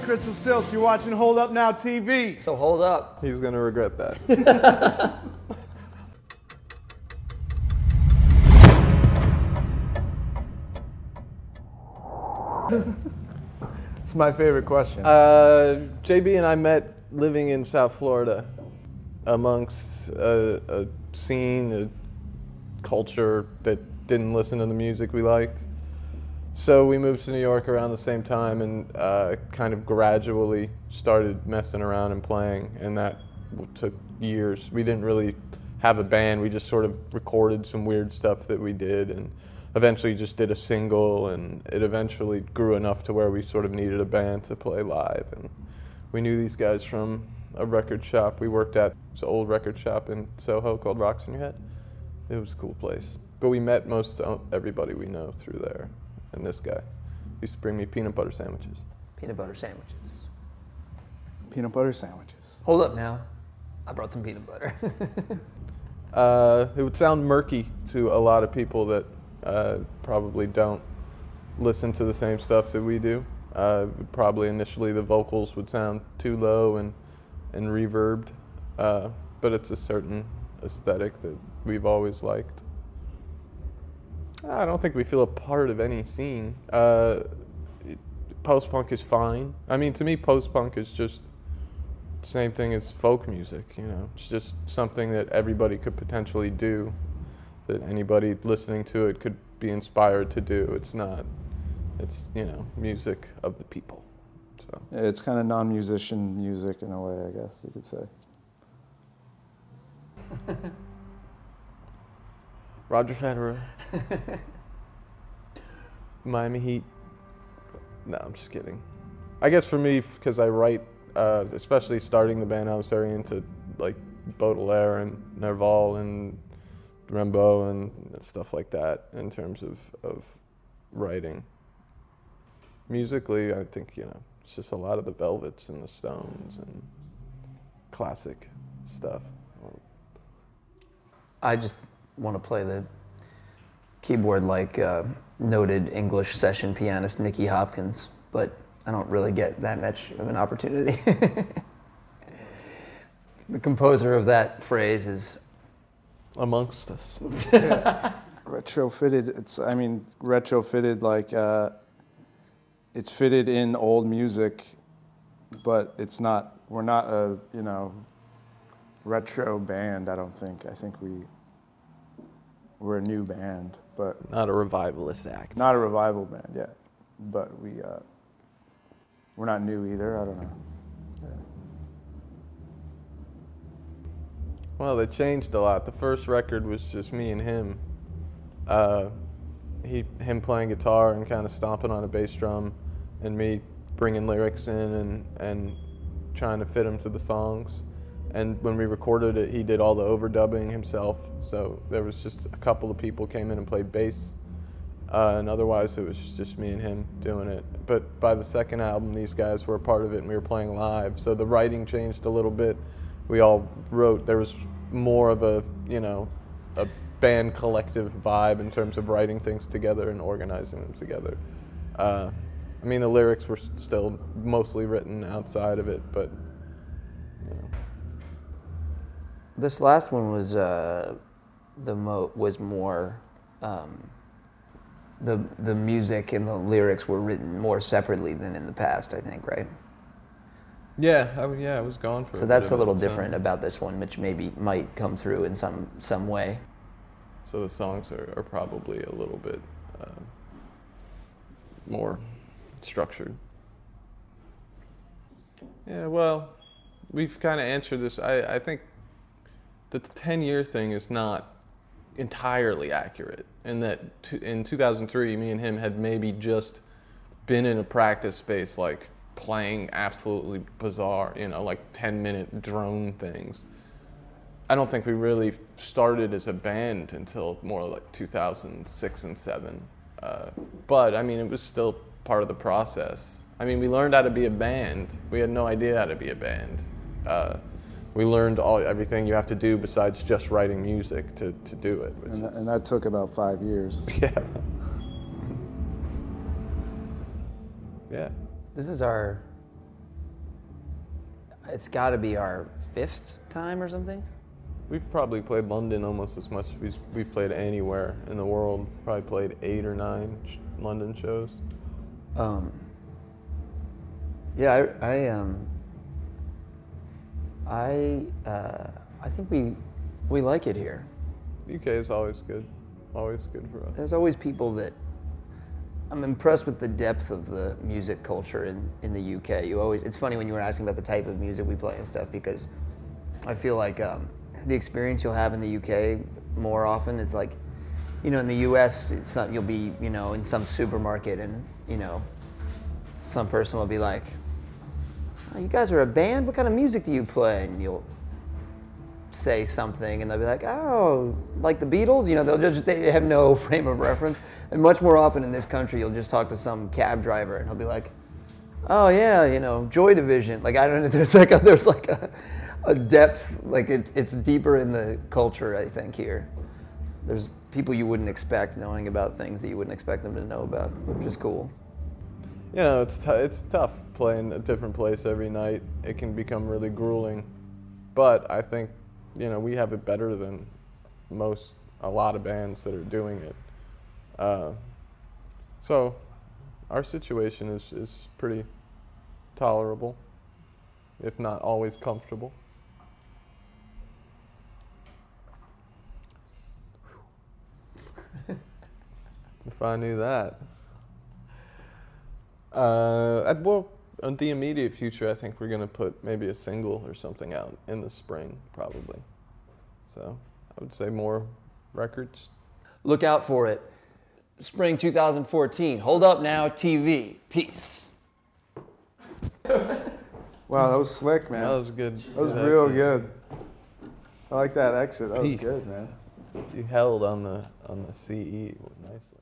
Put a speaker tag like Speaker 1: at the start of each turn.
Speaker 1: Crystal Stilts. You're watching Hold Up Now TV.
Speaker 2: So hold up.
Speaker 3: He's gonna regret that.
Speaker 1: It's my favorite question.
Speaker 3: JB and I met living in South Florida amongst a scene, a culture that didn't listen to the music we liked. So we moved to New York around the same time and kind of gradually started messing around and playing, and that took years. We didn't really have a band, we just sort of recorded some weird stuff that we did and eventually just did a single, and it eventually grew enough to where we sort of needed a band to play live. And we knew these guys from a record shop we worked at. It's an old record shop in Soho called Rocks in Your Head. It was a cool place. But we met most everybody we know through there. And this guy used to bring me peanut butter sandwiches.
Speaker 2: Peanut butter sandwiches.
Speaker 1: Peanut butter sandwiches.
Speaker 2: Hold up now. I brought some peanut butter.
Speaker 3: It would sound murky to a lot of people that probably don't listen to the same stuff that we do. Probably initially the vocals would sound too low and reverbed, but it's a certain aesthetic that we've always liked. I don't think we feel a part of any scene. Post-punk is fine. I mean, to me, post-punk is just the same thing as folk music, you know. It's just something that everybody could potentially do, that anybody listening to it could be inspired to do. It's not, it's, you know, music of the people, so.
Speaker 1: Yeah, it's kind of non-musician music in a way, I guess you could say.
Speaker 3: Roger Federer. Miami Heat. No, I'm just kidding. I guess for me, because I write, especially starting the band, I was very into like Baudelaire and Nerval and Rimbaud and stuff like that in terms of writing. Musically, I think, you know, it's just a lot of the Velvets and the Stones and classic stuff.
Speaker 2: I just want to play the keyboard like noted English session pianist Nicky Hopkins, but I don't really get that much of an opportunity. The composer of that phrase is
Speaker 3: amongst us.
Speaker 1: Yeah. Retrofitted, retrofitted like, it's fitted in old music, but it's not, we're not a, you know, retro band, I don't think. I think we're a new band, but...
Speaker 3: Not a revivalist act.
Speaker 1: Not a revival band, yeah. But we're not new either, I don't know. Yeah.
Speaker 3: Well, they changed a lot. The first record was just me and him. Him playing guitar and kind of stomping on a bass drum, and me bringing lyrics in and trying to fit them to the songs. And when we recorded it, he did all the overdubbing himself. So there was just a couple of people came in and played bass. And otherwise, it was just me and him doing it. But by the second album, these guys were a part of it and we were playing live. So the writing changed a little bit. We all wrote, there was more of a, you know, a band collective vibe in terms of writing things together and organizing them together. I mean, the lyrics were still mostly written outside of it, but, you know.
Speaker 2: This last one was more the music and the lyrics were written more separately than in the past, I think, right?
Speaker 3: Yeah, I was gone for.
Speaker 2: So that's a little different about this one, which maybe might come through in some way.
Speaker 3: So the songs are probably a little bit more structured. Yeah, well, we've kind of answered this. I think the 10-year thing is not entirely accurate, in that in 2003, me and him had maybe just been in a practice space, like playing absolutely bizarre, you know, like 10-minute drone things. I don't think we really started as a band until more like 2006 and 7. But I mean, it was still part of the process. I mean, we learned how to be a band. We had no idea how to be a band. We learned everything you have to do besides just writing music to do it.
Speaker 1: And that took about 5 years.
Speaker 3: Yeah. Yeah.
Speaker 2: This is our It's got to be our 5th time or something.
Speaker 3: We've probably played London almost as much as we've played anywhere in the world. We've probably played 8 or 9 London shows.
Speaker 2: Yeah, I think we like it here.
Speaker 3: UK is always good for us.
Speaker 2: There's always people that I'm impressed with the depth of the music culture in the UK. It's funny when you were asking about the type of music we play and stuff, because I feel like the experience you'll have in the UK more often, it's like, you know, in the US, you'll be, you know, in some supermarket and, you know, some person will be like, oh, you guys are a band? What kind of music do you play? And you'll say something and they'll be like, oh, like the Beatles? You know, they have no frame of reference. And much more often in this country, you'll just talk to some cab driver and he'll be like, oh yeah, you know, Joy Division. Like, I don't know, there's like a depth, like it's deeper in the culture, I think, here. There's people you wouldn't expect knowing about things that you wouldn't expect them to know about, which is cool.
Speaker 3: You know, it's tough playing a different place every night. It can become really grueling. But I think, you know, we have it better than a lot of bands that are doing it. So our situation is pretty tolerable, if not always comfortable. If I knew that. Well, in the immediate future, I think we're going to put maybe a single or something out in the spring, probably. So I would say more records.
Speaker 2: Look out for it. Spring 2014. Hold Up Now TV. Peace.
Speaker 1: Wow, that was slick, man.
Speaker 3: That was good.
Speaker 1: That was real good. I like that exit. That
Speaker 3: Peace.
Speaker 1: was good, man.
Speaker 3: You held on the CE nicely.